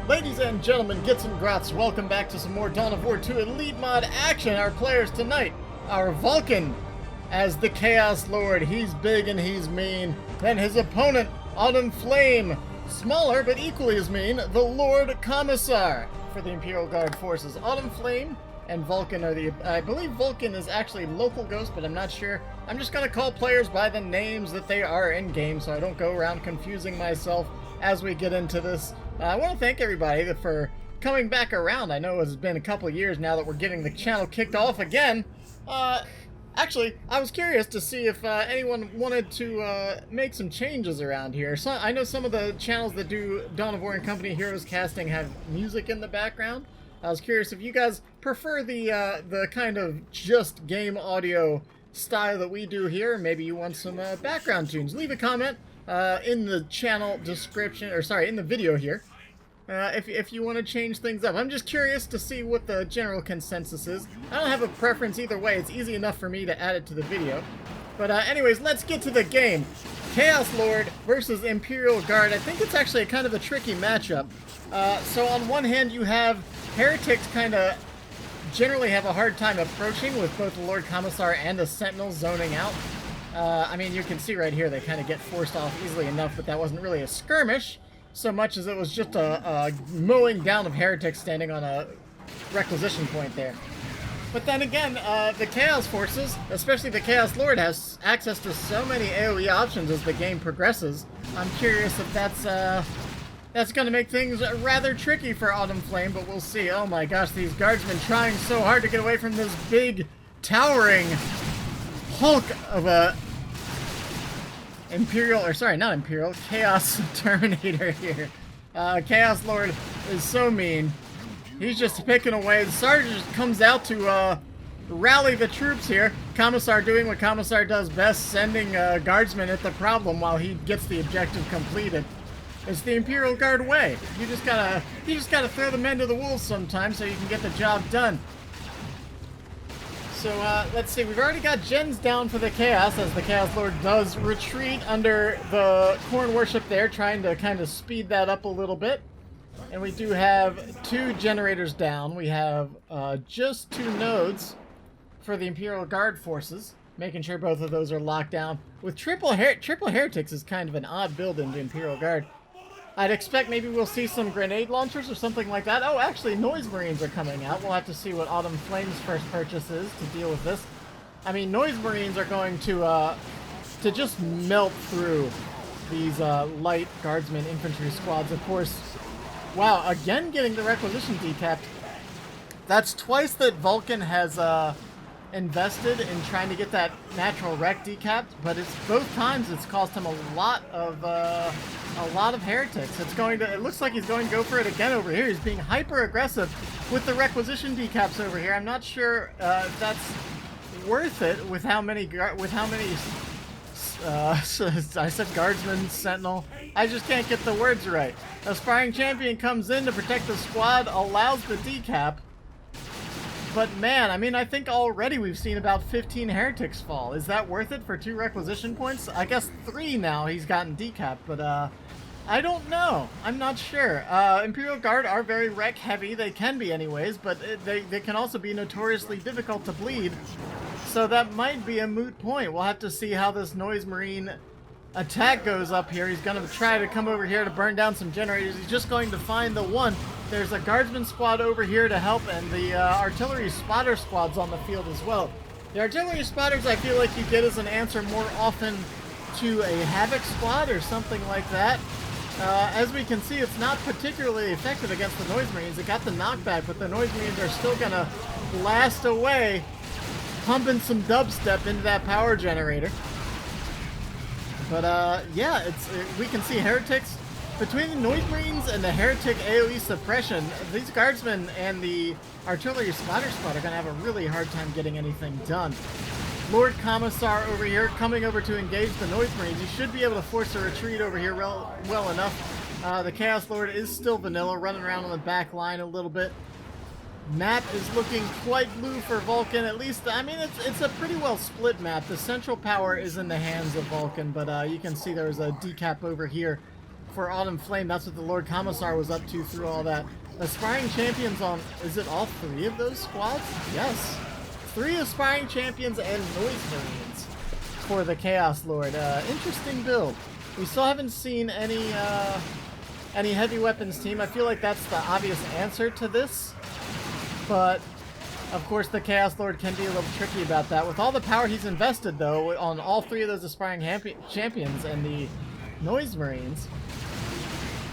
Ladies and gentlemen, Gits and Grots, welcome back to some more Dawn of War 2 Elite Mod action. Our players tonight are Vulcan as the Chaos Lord. He's big and he's mean. Then his opponent, AutumnFlame, smaller but equally as mean, the Lord Commissar for the Imperial Guard forces. AutumnFlame and Vulcan are the... I believe Vulcan is actually LocalGhost, but I'm not sure. I'm just going to call players by the names that they are in-game so I don't go around confusing myself as we get into this. I want to thank everybody for coming back around. I know it's been a couple of years now that we're getting the channel kicked off again. Actually, I was curious to see if anyone wanted to make some changes around here. So, I know some of the channels that do Dawn of War and Company Heroes casting have music in the background. I was curious if you guys prefer the kind of just game audio style that we do here. Maybe you want some background tunes. Leave a comment in the channel description, or sorry, in the video here, if you want to change things up. I'm just curious to see what the general consensus is. I don't have a preference either way. It's easy enough for me to add it to the video. But anyways, let's get to the game. Chaos Lord versus Imperial Guard. I think it's actually kind of a tricky matchup. So on one hand, you have heretics kind of generally have a hard time approaching with both the Lord Commissar and the Sentinel zoning out. I mean, you can see right here, they kind of get forced off easily enough, but that wasn't really a skirmish, so much as it was just a mowing down of heretics standing on a requisition point there. But then again, the Chaos Forces, especially the Chaos Lord, has access to so many AoE options as the game progresses. I'm curious if that's going to make things rather tricky for AutumnFlame, but we'll see. Oh my gosh, these guardsmen trying so hard to get away from this big, towering hulk of a Chaos Terminator here. Chaos Lord is so mean. He's just picking away. The Sergeant just comes out to rally the troops here. Commissar doing what Commissar does best, sending guardsmen at the problem while he gets the objective completed. It's the Imperial Guard way. You just gotta throw the men to the wolves sometimes so you can get the job done. So, let's see, we've already got gens down for the Chaos, as the Chaos Lord does retreat under the Corn Worship there, trying to kind of speed that up a little bit. And we do have 2 generators down. We have just 2 nodes for the Imperial Guard forces, making sure both of those are locked down. With triple heretics is kind of an odd build into Imperial Guard. I'd expect maybe we'll see some grenade launchers or something like that. Oh, actually, Noise Marines are coming out. We'll have to see what AutumnFlame's first purchase is to deal with this. I mean, Noise Marines are going to just melt through these light guardsmen infantry squads, of course. Wow, again getting the requisition decapped. That's twice that Vulcan has invested in trying to get that natural wreck decapped, but it's both times it's cost him a lot of heretics. It looks like he's going to go for it again over here. He's being hyper aggressive with the requisition decaps over here. I'm not sure if that's worth it with how many I said guardsman, sentinel. I just can't get the words right. Aspiring champion comes in to protect the squad, allows the decap. But man, I mean, I think already we've seen about 15 heretics fall. Is that worth it for 2 requisition points? I guess 3 now he's gotten decapped, but I don't know. I'm not sure. Imperial Guard are very wreck heavy. They can be anyways, but they can also be notoriously difficult to bleed. So that might be a moot point. We'll have to see how this Noise Marine attack goes up here. He's going to try to come over here to burn down some generators. He's just going to find the one. There's a guardsman squad over here to help, and the artillery spotter squad's on the field as well. The artillery spotters, I feel like you get as an answer more often to a Havoc squad or something like that. As we can see, it's not particularly effective against the Noise Marines. It got the knockback, but the Noise Marines are still going to blast away, pumping some dubstep into that power generator. But yeah, we can see heretics. Between the Noise Marines and the heretic AoE suppression, these guardsmen and the artillery spotter squad are going to have a really hard time getting anything done. Lord Commissar over here coming over to engage the Noise Marines. He should be able to force a retreat over here well enough. The Chaos Lord is still vanilla, running around on the back line a little bit. Map is looking quite blue for Vulcan, at least. I mean, it's a pretty well split map. The central power is in the hands of Vulcan, but you can see there's a decap over here for AutumnFlame. That's what the Lord Commissar was up to through all that. Aspiring champions on, is it all 3 of those squads? Yes. 3 aspiring champions and noise marines for the Chaos Lord. Interesting build. We still haven't seen any heavy weapons team. I feel like that's the obvious answer to this, but of course the Chaos Lord can be a little tricky about that. With all the power he's invested, though, on all 3 of those aspiring champions and the noise marines,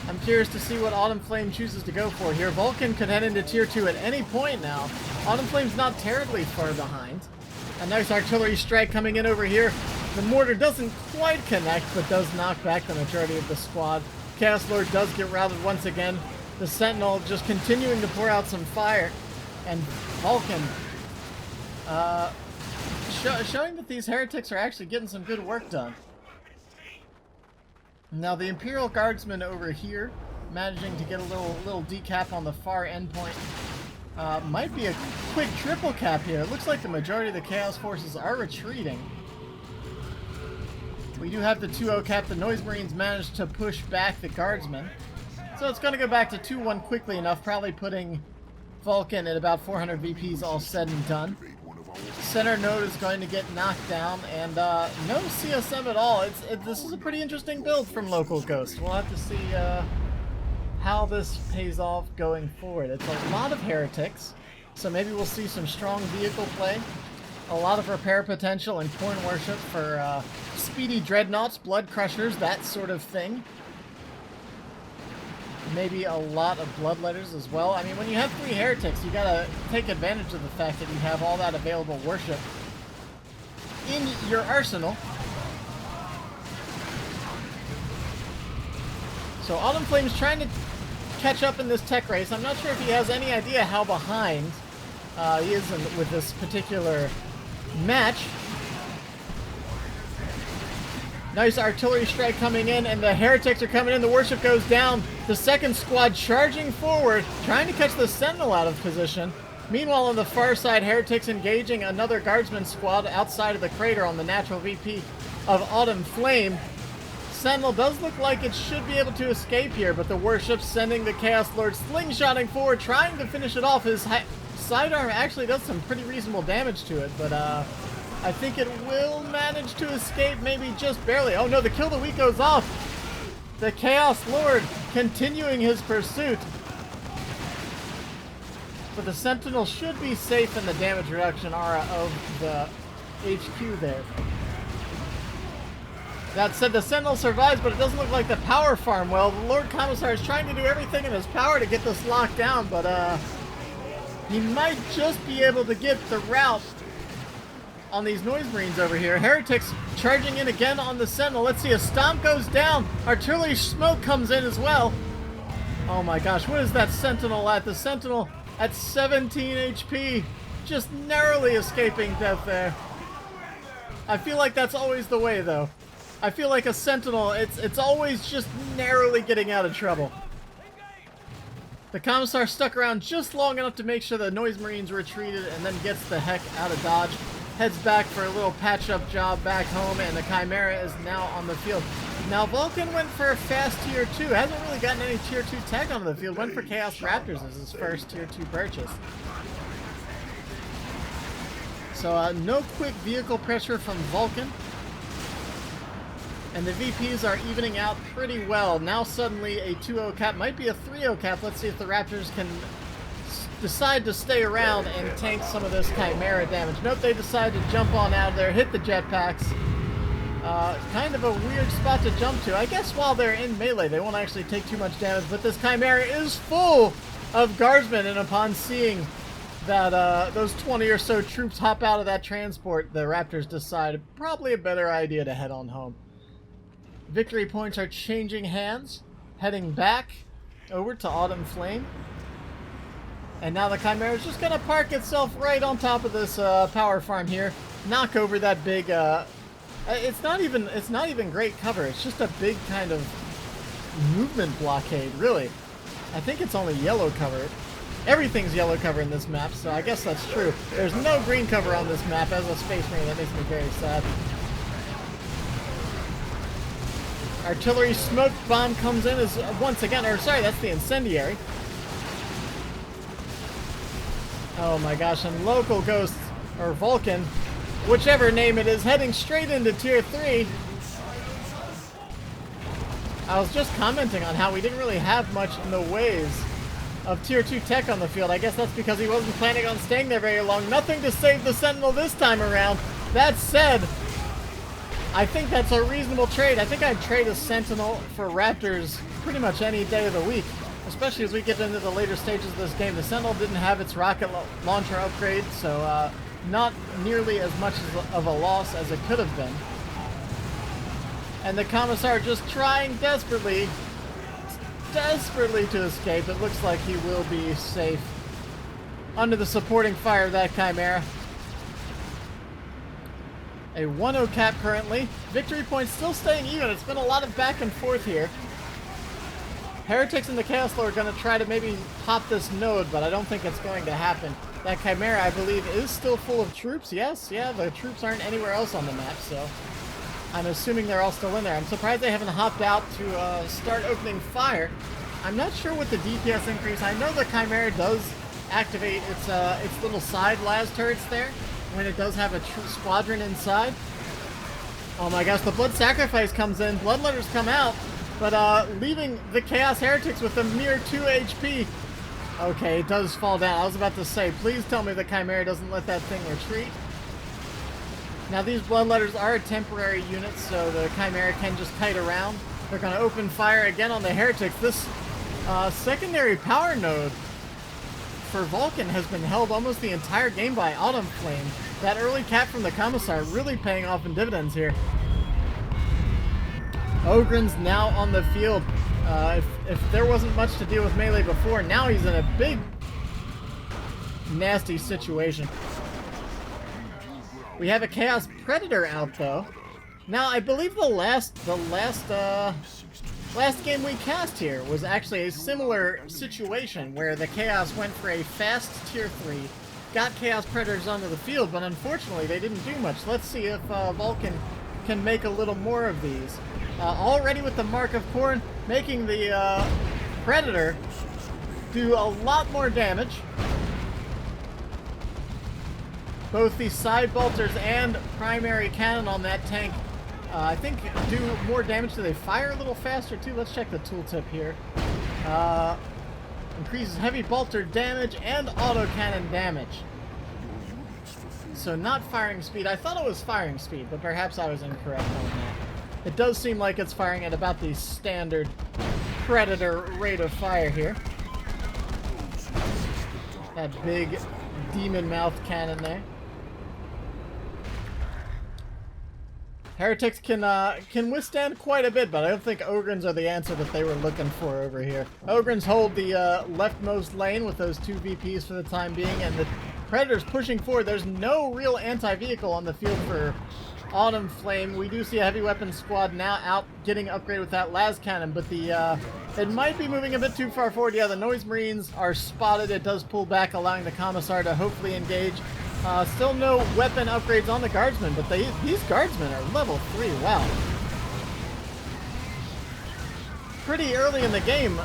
I'm curious to see what AutumnFlame chooses to go for here. Vulcan could head into tier 2 at any point now. AutumnFlame's not terribly far behind. A nice artillery strike coming in over here. The mortar doesn't quite connect, but does knock back the majority of the squad. Chaos Lord does get routed once again. The Sentinel just continuing to pour out some fire. And Vulcan showing that these heretics are actually getting some good work done. Now the Imperial Guardsmen over here, managing to get a little decap on the far end point. Might be a quick triple cap here. It looks like the majority of the Chaos forces are retreating. We do have the 2-0 cap. The Noise Marines managed to push back the Guardsmen. So it's going to go back to 2-1 quickly enough, probably putting Vulcan at about 400 VPs all said and done. Center node is going to get knocked down, and no CSM at all. This is a pretty interesting build from LocalGhost. We'll have to see how this pays off going forward. It's a lot of heretics, so maybe we'll see some strong vehicle play. A lot of repair potential and corn worship for speedy dreadnoughts, blood crushers, that sort of thing. Maybe a lot of bloodletters as well. I mean, when you have 3 heretics, you gotta take advantage of the fact that you have all that available worship in your arsenal. So AutumnFlame's trying to catch up in this tech race. I'm not sure if he has any idea how behind he is with this particular match. Nice artillery strike coming in, and the heretics are coming in. The worship goes down. The second squad charging forward, trying to catch the Sentinel out of position. Meanwhile, on the far side, heretics engaging another guardsman squad outside of the crater on the natural VP of AutumnFlame. Sentinel does look like it should be able to escape here, but the worship sending the Chaos Lord slingshotting forward, trying to finish it off. His sidearm actually does some pretty reasonable damage to it, but I think it will manage to escape, maybe just barely. Oh no, the kill the week goes off. The Chaos Lord continuing his pursuit. But the Sentinel should be safe in the damage reduction aura of the HQ there. That said, the Sentinel survives, but it doesn't look like the power farm well. The Lord Commissar is trying to do everything in his power to get this locked down, but he might just be able to get the route on these Noise Marines over here. Heretics charging in again on the Sentinel. Let's see, a stomp goes down. Artillery smoke comes in as well. Oh my gosh, what is that Sentinel at? The Sentinel at 17 HP. Just narrowly escaping death there. I feel like that's always the way, though. I feel like a Sentinel, it's always just narrowly getting out of trouble. The Commissar stuck around just long enough to make sure the Noise Marines retreated and then gets the heck out of dodge. Heads back for a little patch-up job back home, and the Chimera is now on the field. Now, Vulcan went for a fast Tier 2. Hasn't really gotten any Tier 2 tech onto the field. Went for Chaos Raptors as his first Tier 2 purchase. So, no quick vehicle pressure from Vulcan. And the VPs are evening out pretty well. Now suddenly a 2-0 cap, might be a 3-0 cap. Let's see if the Raptors can decide to stay around and tank some of this Chimera damage. Nope, they decide to jump on out of there, hit the jetpacks. Kind of a weird spot to jump to. I guess while they're in melee, they won't actually take too much damage, but this Chimera is full of guardsmen, and upon seeing that those 20 or so troops hop out of that transport, the Raptors decide probably a better idea to head on home. Victory points are changing hands, heading back over to AutumnFlame. And now the Chimera is just going to park itself right on top of this power farm here, knock over that big, it's not even great cover, it's just a big kind of movement blockade, really. I think it's only yellow cover. Everything's yellow cover in this map, so I guess that's true. There's no green cover on this map as a Space Marine. That makes me very sad. Artillery smoke bomb comes in as once again, or sorry, that's the incendiary. Oh my gosh, and LocalGhost, or Vulcan, whichever name it is, heading straight into Tier 3. I was just commenting on how we didn't really have much in the ways of Tier 2 tech on the field. I guess that's because he wasn't planning on staying there very long. Nothing to save the Sentinel this time around. That said, I think that's a reasonable trade. I think I'd trade a Sentinel for Raptors pretty much any day of the week, especially as we get into the later stages of this game. The Sentinel didn't have its rocket launcher upgrade, so not nearly as much of a loss as it could have been. And the Commissar just trying desperately to escape. It looks like he will be safe under the supporting fire of that Chimera. A 1-0 cap currently. Victory points still staying even. It's been a lot of back and forth here. Heretics and the Chaos Lord are going to try to maybe pop this node, but I don't think it's going to happen. That Chimera, I believe, is still full of troops. Yes, yeah, the troops aren't anywhere else on the map, so I'm assuming they're all still in there. I'm surprised they haven't hopped out to start opening fire. I'm not sure what the DPS increase. I know the Chimera does activate its little side las turrets there when it does have a squadron inside. Oh my gosh, the Blood Sacrifice comes in. Bloodletters come out, but leaving the Chaos Heretics with a mere 2 HP. Okay, it does fall down. I was about to say, please tell me the Chimera doesn't let that thing retreat. Now these Bloodletters are a temporary unit, so the Chimera can just kite around. They're going to open fire again on the Heretics. This secondary power node for Vulcan has been held almost the entire game by AutumnFlame. That early cap from the Commissar really paying off in dividends here. Ogren's now on the field. If there wasn't much to deal with melee before, now he's in a big, nasty situation. We have a Chaos Predator out though. Now I believe the last game we cast here was actually a similar situation where the Chaos went for a fast tier 3, got Chaos Predators onto the field, but unfortunately they didn't do much. Let's see if Vulcan can make a little more of these. Already with the Mark of Corn, making the Predator do a lot more damage. Both the side bolters and primary cannon on that tank, I think, do more damage. Do they fire a little faster too? Let's check the tooltip here. Increases heavy bolter damage and autocannon damage. So not firing speed. I thought it was firing speed, but perhaps I was incorrect on that. It does seem like it's firing at about the standard Predator rate of fire here. That big demon mouth cannon there. Heretics can withstand quite a bit, but I don't think Ogrins are the answer that they were looking for over here. Ogrins hold the leftmost lane with those 2 VPs for the time being, and the Predator's pushing forward. There's no real anti-vehicle on the field for AutumnFlame. We do see a heavy weapons squad now out getting upgraded with that las cannon, but the it might be moving a bit too far forward. Yeah, the Noise Marines are spotted. It does pull back, allowing the Commissar to hopefully engage. Still no weapon upgrades on the Guardsmen, but these Guardsmen are level 3. Wow. Pretty early in the game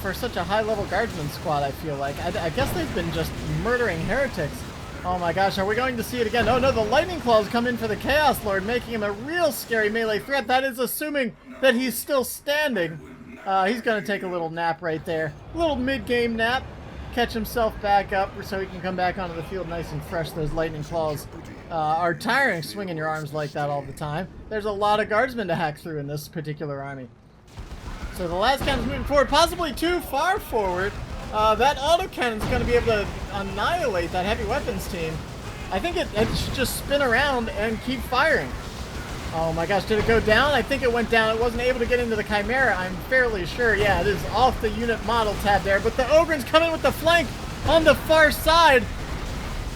for such a high-level Guardsman squad, I feel like. I guess they've been just murdering Heretics. Oh my gosh, are we going to see it again? Oh no, the Lightning Claws come in for the Chaos Lord, making him a real scary melee threat. That is assuming that he's still standing. He's going to take a little nap right there. A little mid-game nap. Catch himself back up so he can come back onto the field nice and fresh. Those Lightning Claws are tiring swinging your arms like that all the time. There's a lot of Guardsmen to hack through in this particular army. So the last cannon's moving forward, possibly too far forward. That autocannon's going to be able to annihilate that heavy weapons team. I think it should just spin around and keep firing. Oh my gosh, did it go down? I think it went down. It wasn't able to get into the Chimera, I'm fairly sure. Yeah, it is off the unit model tab there, but the Ogrins come in with the flank on the far side.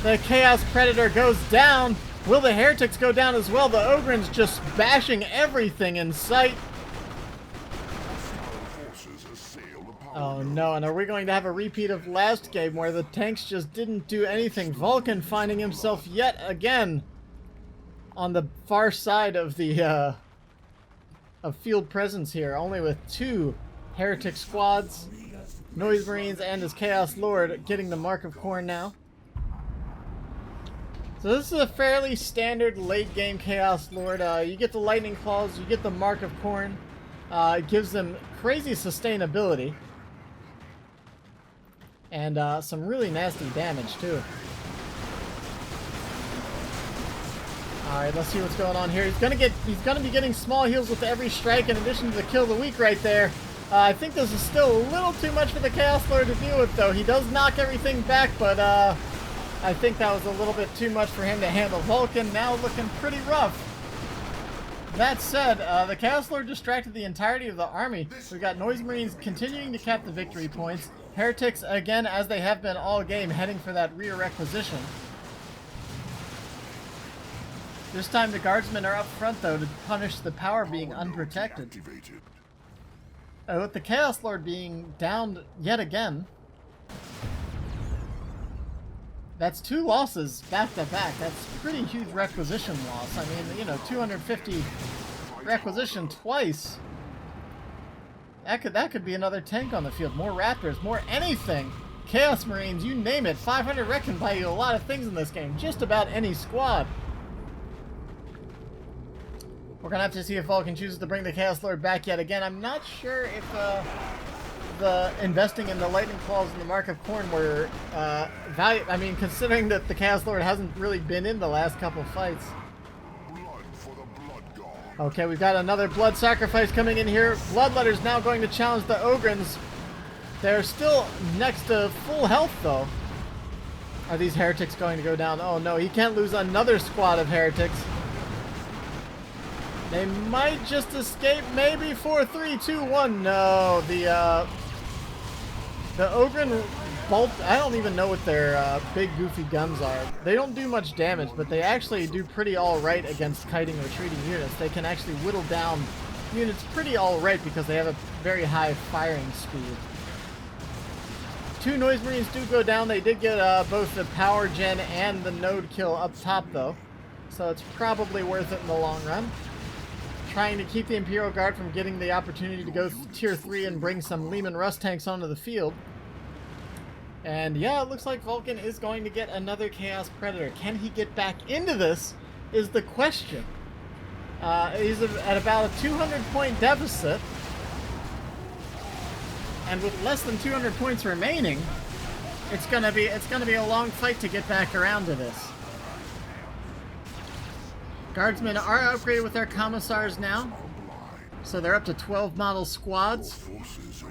The Chaos Predator goes down. Will the Heretics go down as well? The Ogrins just bashing everything in sight. Oh no, and are we going to have a repeat of last game where the tanks just didn't do anything? Vulcan finding himself yet again on the far side of the of field presence here, only with 2 Heretic squads, Noise Marines, and his Chaos Lord getting the Mark of Khorne now. So this is a fairly standard late game Chaos Lord. You get the Lightning Claws, you get the Mark of Khorne. It gives them crazy sustainability. And some really nasty damage too. Alright, let's see what's going on here. He's gonna be getting small heals with every strike in addition to the kill of the week right there. I think this is still a little too much for the Chaos Lord to deal with though. He does knock everything back, but I think that was a little bit too much for him to handle. Vulcan now looking pretty rough. That said, the Chaos Lord distracted the entirety of the army. We've got Noise Marines continuing to cap the victory points. Heretics, again, as they have been all game, heading for that rear requisition. This time the guardsmen are up front, though, to punish the power being unprotected. With the Chaos Lord being downed yet again. That's 2 losses back to back. That's pretty huge requisition loss. I mean, you know, 250 requisition twice. That could be another tank on the field. More Raptors, more anything. Chaos Marines, you name it. 500 rec can buy you a lot of things in this game. Just about any squad. We're going to have to see if Vulcan chooses to bring the Chaos Lord back yet again. I'm not sure if the investing in the Lightning Claws and the Mark of Khorne were value. I mean, considering that the Chaos Lord hasn't really been in the last couple fights. Okay, we've got another blood sacrifice coming in here. Bloodletter's now going to challenge the Ogrins. They're still next to full health, though. Are these Heretics going to go down? Oh, no, he can't lose another squad of Heretics. They might just escape, maybe. 4, 3, 2, 1. No, the Ogren bolt. I don't even know what their big goofy guns are. They don't do much damage, but they actually do pretty all right against kiting retreating units. They can actually whittle down units pretty all right because they have a very high firing speed. 2 Noise Marines do go down. They did get both the power gen and the node kill up top, though, so it's probably worth it in the long run. Trying to keep the Imperial Guard from getting the opportunity to go tier 3 and bring some Leman Russ tanks onto the field. And yeah, it looks like Vulcan is going to get another Chaos Predator. Can he get back into this is the question. He's at about a 200 point deficit. And with less than 200 points remaining, it's gonna be a long fight to get back around to this. Guardsmen are upgraded with their commissars now, so they're up to 12 model squads.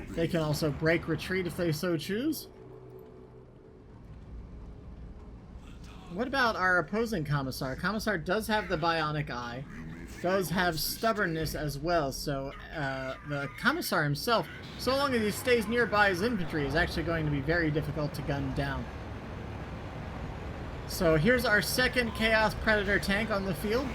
They can also break retreat if they so choose. What about our opposing commissar? Commissar does have the bionic eye, does have stubbornness as well, so the commissar himself, so long as he stays nearby his infantry, is actually going to be very difficult to gun down. So here's our second Chaos Predator tank on the field,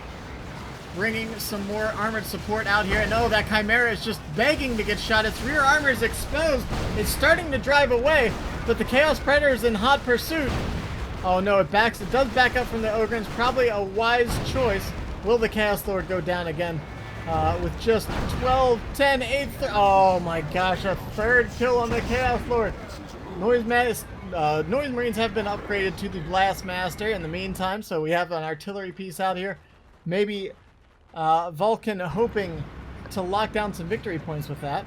bringing some more armored support out here. And oh, that Chimera is just begging to get shot. Its rear armor is exposed. It's starting to drive away, but the Chaos Predator is in hot pursuit. Oh no, it does back up from the Ogrins. Probably a wise choice. Will the Chaos Lord go down again with just 12, 10, 8... Oh my gosh, a third kill on the Chaos Lord. Noise Marines have been upgraded to the Blastmaster in the meantime, so we have an artillery piece out here. Maybe Vulcan hoping to lock down some victory points with that.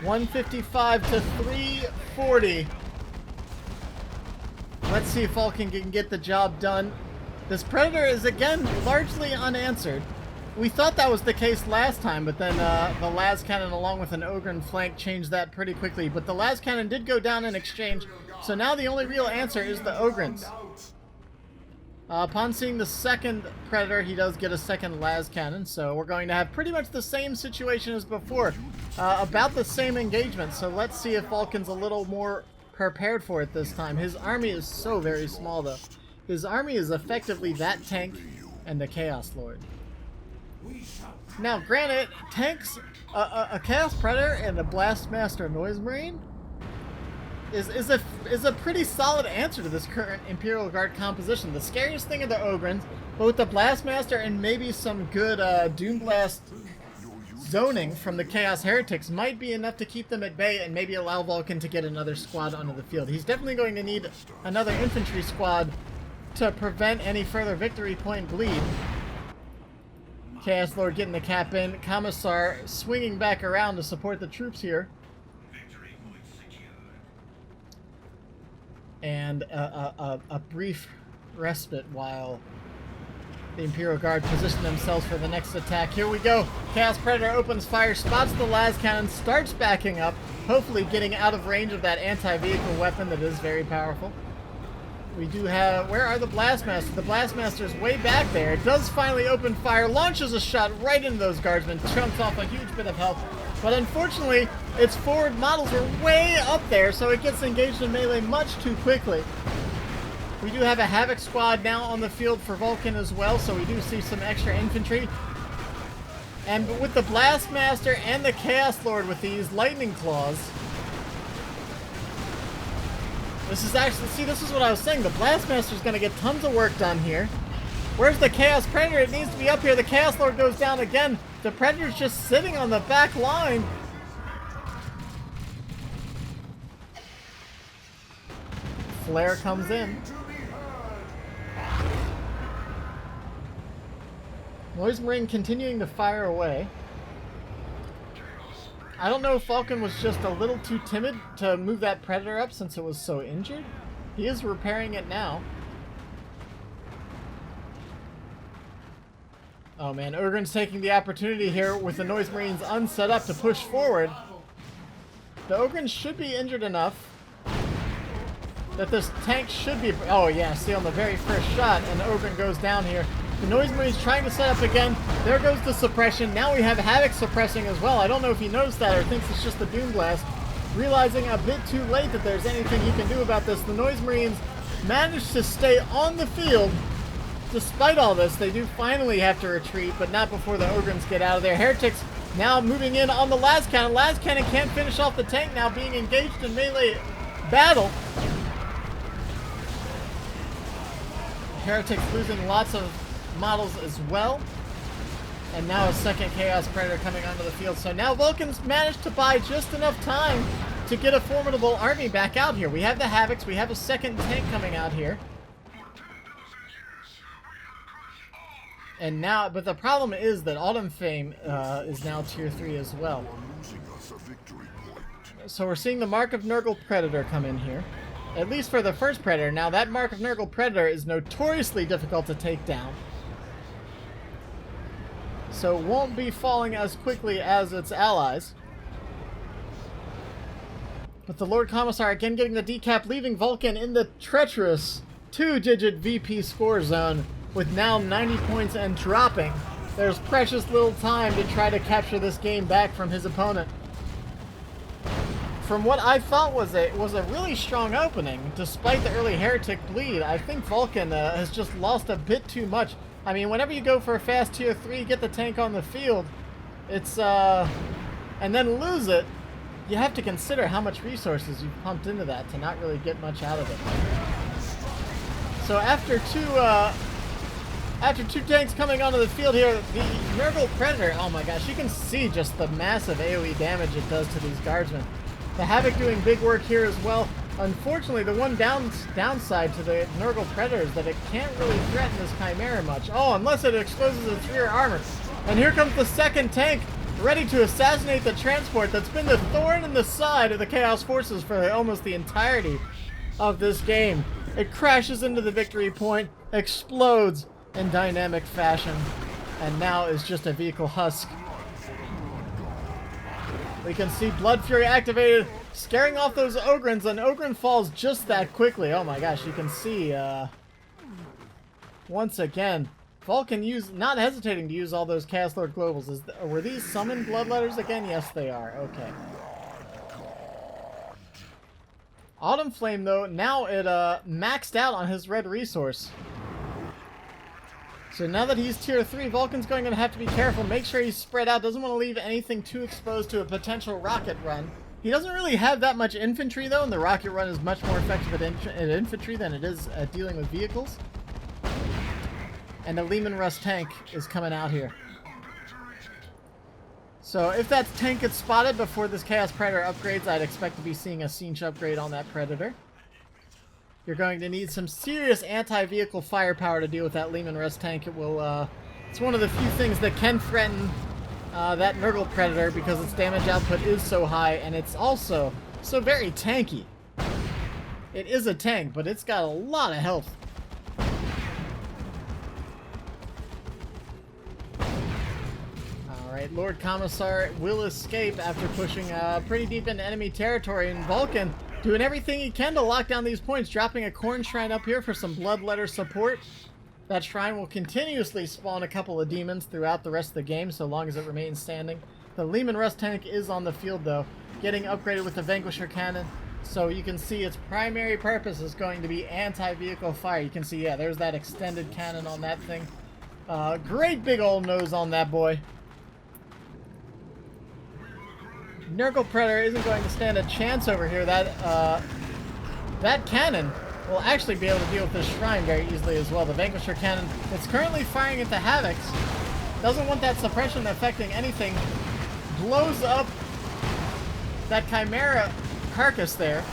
$155 to $340. Let's see if Vulcan can get the job done. This Predator is, again, largely unanswered. We thought that was the case last time, but then the Las Cannon along with an Ogre and flank changed that pretty quickly. But the Las Cannon did go down in exchange, so now the only real answer is the Ogrins. Upon seeing the second Predator, he does get a second Las Cannon, so we're going to have pretty much the same situation as before. About the same engagement, so let's see if Vulcan's a little more prepared for it this time. His army is so very small, though. His army is effectively that tank and the Chaos Lord. Now, granted, tanks, a Chaos Predator and a Blastmaster Noise Marine, is a pretty solid answer to this current Imperial Guard composition. The scariest thing are the Ogrins, but with the Blastmaster and maybe some good Doomblast zoning from the Chaos Heretics might be enough to keep them at bay and maybe allow Vulcan to get another squad onto the field. He's definitely going to need another infantry squad to prevent any further victory point bleed. Chaos Lord getting the cap in. Commissar swinging back around to support the troops here. And a brief respite while the Imperial Guard position themselves for the next attack. Here we go. Chaos Predator opens fire, spots the las cannon, starts backing up, hopefully getting out of range of that anti-vehicle weapon that is very powerful. We do have... Where are the Blastmasters? The Blastmaster's way back there. It does finally open fire, launches a shot right into those guardsmen, chunks off a huge bit of health. But unfortunately, its forward models are way up there, so it gets engaged in melee much too quickly. We do have a Havoc squad now on the field for Vulcan as well, so we do see some extra infantry. And with the Blastmaster and the Chaos Lord with these Lightning Claws, this is actually, see, this is what I was saying. The Blastmaster's going to get tons of work done here. Where's the Chaos Predator? It needs to be up here. The Chaos Lord goes down again. The Predator's just sitting on the back line. Flare comes in. Noise Marine continuing to fire away. I don't know if Vulcan was just a little too timid to move that Predator up since it was so injured. He is repairing it now. Oh man, Ogryn's taking the opportunity here with the Noise Marines unset up to push forward. The Ogryn should be injured enough that this tank should be... Oh yeah, see on the very first shot, and the Ogryn goes down here. The Noise Marine's trying to set up again. There goes the suppression. Now we have Havoc suppressing as well. I don't know if he noticed that or thinks it's just the Doom Blast. Realizing a bit too late that there's anything he can do about this, the Noise Marines managed to stay on the field. Despite all this, they do finally have to retreat, but not before the Ogryns get out of there. Heretics now moving in on the las cannon. Las cannon can't finish off the tank now, being engaged in melee battle. Heretics losing lots of models as well. And now a second Chaos Predator coming onto the field. So now Vulcan's managed to buy just enough time to get a formidable army back out here. We have the Havocs. We have a second tank coming out here. And now, but the problem is that AutumnFlame is now tier 3 as well. So we're seeing the Mark of Nurgle Predator come in here. At least for the first Predator. Now that Mark of Nurgle Predator is notoriously difficult to take down. So it won't be falling as quickly as its allies. But the Lord Commissar again getting the decap, leaving Vulcan in the treacherous 2-digit VP score zone with now 90 points and dropping. There's precious little time to try to capture this game back from his opponent. From what I thought was a really strong opening, despite the early Heretic bleed, I think Vulcan has just lost a bit too much. I mean, whenever you go for a fast tier 3, get the tank on the field, it's, and then lose it, you have to consider how much resources you've pumped into that to not really get much out of it. So after two tanks coming onto the field here, the Nurgle Predator, oh my gosh, you can see just the massive AoE damage it does to these guardsmen. The Havoc doing big work here as well. Unfortunately, the one downside to the Nurgle Predator is that it can't really threaten this Chimera much. Oh, unless it exposes its rear armor. And here comes the second tank, ready to assassinate the transport that's been the thorn in the side of the Chaos Forces for almost the entirety of this game. It crashes into the victory point, explodes in dynamic fashion, and now is just a vehicle husk. We can see Blood Fury activated, scaring off those Ogryns, and Ogryn falls just that quickly. Oh my gosh, you can see, once again, Vulcan not hesitating to use all those Chaos Lord Globals. Were these summoned Bloodletters again? Yes, they are. Okay. AutumnFlame, though, now it maxed out on his red resource. So now that he's tier 3, Vulcan's going to have to be careful, make sure he's spread out, doesn't want to leave anything too exposed to a potential rocket run. He doesn't really have that much infantry, though, and the rocket run is much more effective at infantry than it is at dealing with vehicles. And the Lehman Russ tank is coming out here. So if that tank gets spotted before this Chaos Predator upgrades, I'd expect to be seeing a Siege upgrade on that Predator. You're going to need some serious anti-vehicle firepower to deal with that Lehman Russ tank. It will, it's one of the few things that can threaten that Nurgle Predator because its damage output is so high, and it's also so very tanky. It is a tank, but it's got a lot of health. Alright, Lord Commissar will escape after pushing pretty deep into enemy territory, and Vulcan doing everything he can to lock down these points, dropping a Corn Shrine up here for some Bloodletter support. That shrine will continuously spawn a couple of demons throughout the rest of the game, so long as it remains standing. The Lehman Russ tank is on the field, though, getting upgraded with the Vanquisher Cannon, so you can see its primary purpose is going to be anti-vehicle fire. You can see, yeah, there's that extended cannon on that thing. Great big old nose on that boy. Nurgle Predator isn't going to stand a chance over here. That cannon will actually be able to deal with this shrine very easily as well. The Vanquisher Cannon, it's currently firing at the Havocs, doesn't want that suppression affecting anything, blows up that Chimera carcass there,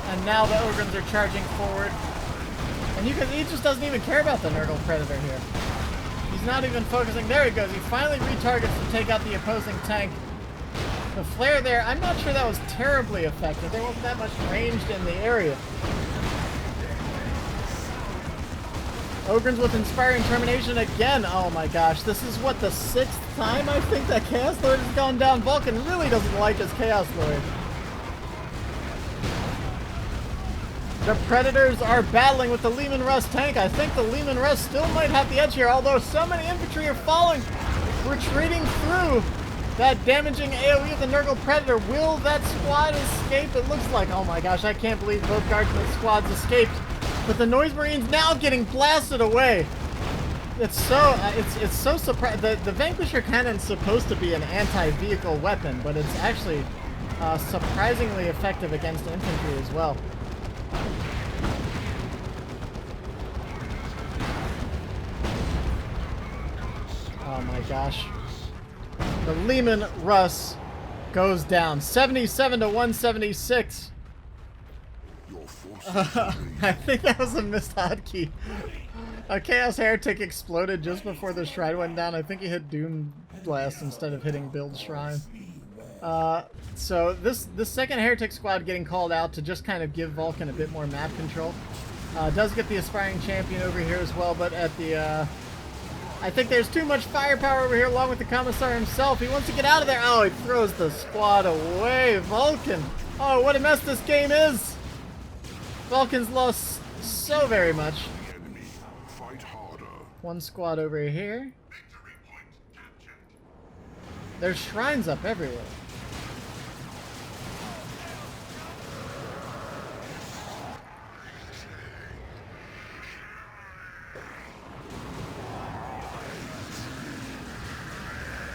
and now the Ogrins are charging forward. And he just doesn't even care about the Nurgle Predator here. He's not even focusing. There he goes. He finally retargets to take out the opposing tank. The flare there, I'm not sure that was terribly effective. There wasn't that much ranged in the area. Ogrins with Inspiring Termination again. Oh my gosh, this is what, the 6th time I think that Chaos Lord has gone down. Vulcan really doesn't like his Chaos Lord. The Predators are battling with the Lehman Russ tank. I think the Lehman Russ still might have the edge here, although so many infantry are falling, retreating through that damaging AoE of the Nurgle Predator. Will that squad escape? It looks like, oh my gosh, I can't believe both guardsmen squads escaped. But the Noise Marines now getting blasted away. It's so surprising. The Vanquisher Cannon's supposed to be an anti-vehicle weapon, but it's actually surprisingly effective against infantry as well. Oh my gosh. The Lehman Russ goes down 77 to 176. I think that was a missed hotkey. A Chaos Heretic exploded just before the shrine went down. I think he hit Doom Blast instead of hitting Build Shrine. So this second Heretic squad getting called out to just kind of give Vulcan a bit more map control. Does get the Aspiring Champion over here as well, but at the I think there's too much firepower over here along with the Commissar himself. He wants to get out of there. Oh, he throws the squad away. Vulcan. Oh, what a mess this game is. Vulcan's lost so very much. One squad over here. There's shrines up everywhere.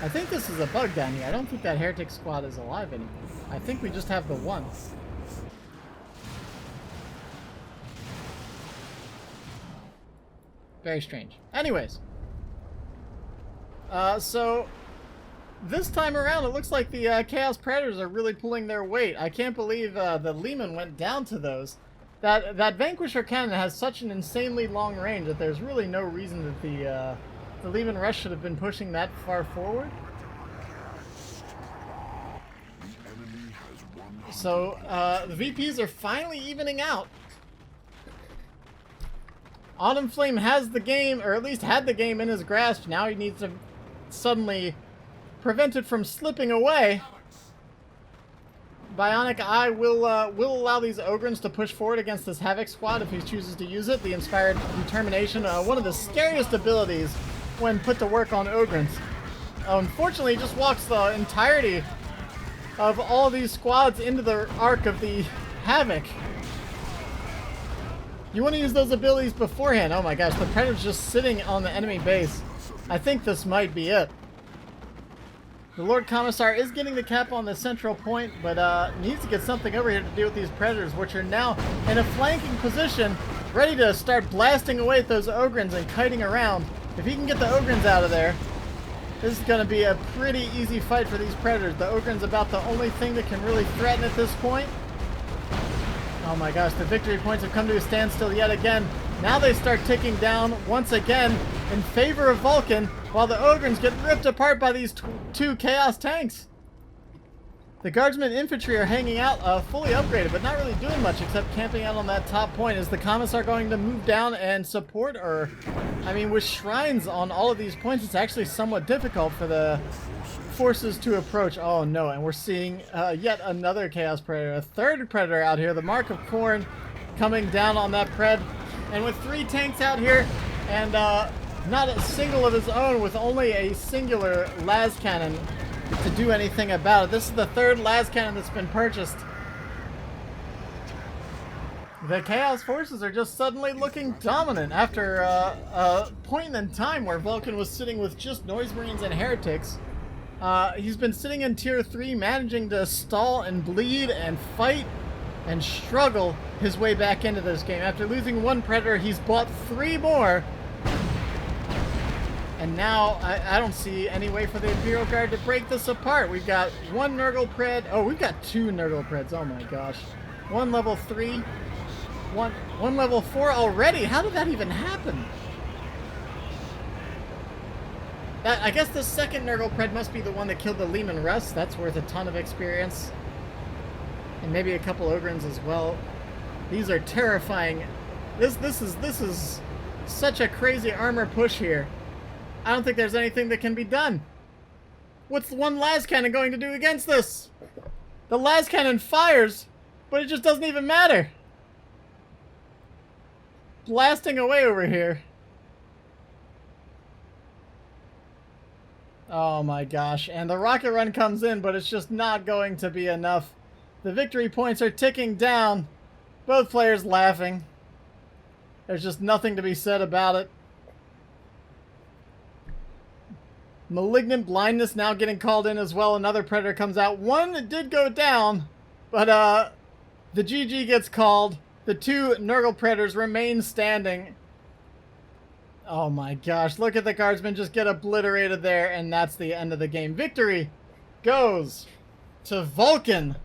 I think this is a bug down here. I don't think that Heretic squad is alive anymore. I think we just have the one. Very strange. Anyways. So this time around, it looks like the Chaos Predators are really pulling their weight. I can't believe the Lehman went down to those. That Vanquisher Cannon has such an insanely long range that there's really no reason that the Lehman Rush should have been pushing that far forward. So, the VPs are finally evening out. AutumnFlame has the game, or at least had the game in his grasp. Now he needs to suddenly prevent it from slipping away. Bionic Eye will allow these Ogrins to push forward against this Havoc squad if he chooses to use it. The Inspired Determination, one of the scariest abilities when put to work on Ogrins. Unfortunately, he just walks the entirety of all these squads into the arc of the Havoc. You want to use those abilities beforehand. Oh my gosh, the Predator's just sitting on the enemy base. I think this might be it. The Lord Commissar is getting the cap on the central point, but needs to get something over here to deal with these predators, which are now in a flanking position, ready to start blasting away at those Ogrins and kiting around. If he can get the Ogrins out of there, this is going to be a pretty easy fight for these predators. The Ogrin's about the only thing that can really threaten at this point. Oh my gosh, the victory points have come to a standstill yet again. Now they start ticking down once again in favor of Vulcan, while the Ogrins get ripped apart by these two Chaos tanks. The Guardsmen infantry are hanging out, fully upgraded, but not really doing much except camping out on that top point. Is the Commissar going to move down and support? Or, I mean, with shrines on all of these points, it's actually somewhat difficult for the forces to approach. Oh no, and we're seeing yet another Chaos Predator, a third Predator out here, the Mark of Khorne, coming down on that Pred. And with 3 tanks out here, and not a single of his own, with only a singular las cannon to do anything about it. This is the 3rd las cannon that's been purchased. The Chaos forces are just suddenly looking dominant after a point in time where Vulcan was sitting with just Noise Marines and Heretics. He's been sitting in tier 3, managing to stall and bleed and fight and struggle his way back into this game. After losing 1 Predator, he's bought 3 more. And now, I don't see any way for the Imperial Guard to break this apart. We've got 1 Nurgle Pred. Oh, we've got 2 Nurgle Preds. Oh my gosh. 1 level 3. One level 4 already. How did that even happen? I guess the 2nd Nurgle Pred must be the one that killed the Leman Russ. That's worth a ton of experience. And maybe a couple Ogrins as well. These are terrifying. This is such a crazy armor push here. I don't think there's anything that can be done. What's the 1 las cannon going to do against this? The las cannon fires, but it just doesn't even matter. Blasting away over here. Oh my gosh. And the rocket run comes in, but it's just not going to be enough. The victory points are ticking down. Both players laughing. There's just nothing to be said about it. Malignant Blindness now getting called in as well. Another Predator comes out. 1 did go down, but the GG gets called. The 2 Nurgle Predators remain standing. Oh my gosh, look at the Guardsmen just get obliterated there, and that's the end of the game. Victory goes to Vulcan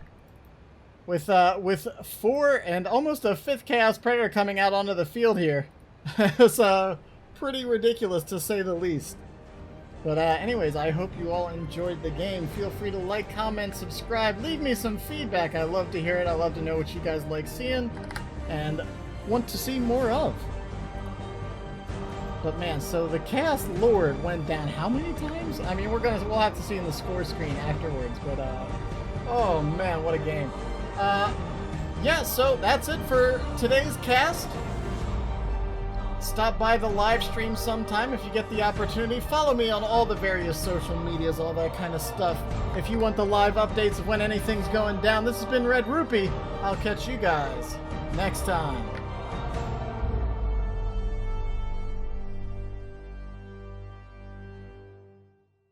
with 4 and almost a 5th Chaos Predator coming out onto the field here. It's pretty ridiculous to say the least. But anyways, I hope you all enjoyed the game. Feel free to like, comment, subscribe, leave me some feedback. I love to hear it. I love to know what you guys like seeing and want to see more of. But man, so the Chaos Lord went down how many times? I mean, we'll have to see in the score screen afterwards, but oh man, what a game. Yeah, so that's it for today's cast. Stop by the live stream sometime if you get the opportunity. Follow me on all the various social medias, all that kind of stuff. If you want the live updates of when anything's going down. This has been Red-Rupee. I'll catch you guys next time.